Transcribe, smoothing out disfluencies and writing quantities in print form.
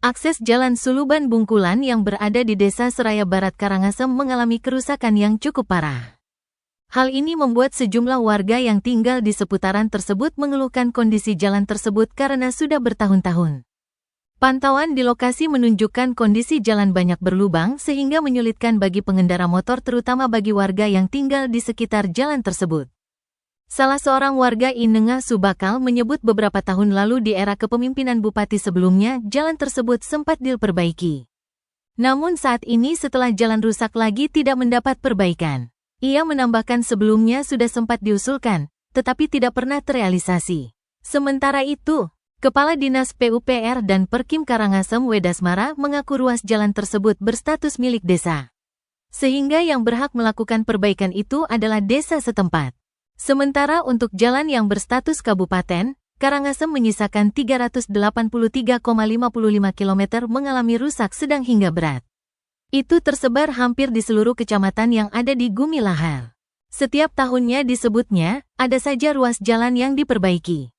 Akses Jalan Suluban Bungkulan yang berada di Desa Seraya Barat Karangasem mengalami kerusakan yang cukup parah. Hal ini membuat sejumlah warga yang tinggal di seputaran tersebut mengeluhkan kondisi jalan tersebut karena sudah bertahun-tahun. Pantauan di lokasi menunjukkan kondisi jalan banyak berlubang sehingga menyulitkan bagi pengendara motor terutama bagi warga yang tinggal di sekitar jalan tersebut. Salah seorang warga Inenga Subakal menyebut beberapa tahun lalu di era kepemimpinan bupati sebelumnya jalan tersebut sempat diperbaiki. Namun saat ini setelah jalan rusak lagi tidak mendapat perbaikan. Ia menambahkan sebelumnya sudah sempat diusulkan, tetapi tidak pernah terrealisasi. Sementara itu, Kepala Dinas PUPR dan Perkim Karangasem Wedasmara mengaku ruas jalan tersebut berstatus milik desa. Sehingga yang berhak melakukan perbaikan itu adalah desa setempat. Sementara untuk jalan yang berstatus kabupaten, Karangasem menyisakan 383,55 km mengalami rusak sedang hingga berat. Itu tersebar hampir di seluruh kecamatan yang ada di Gumilahar. Setiap tahunnya disebutnya, ada saja ruas jalan yang diperbaiki.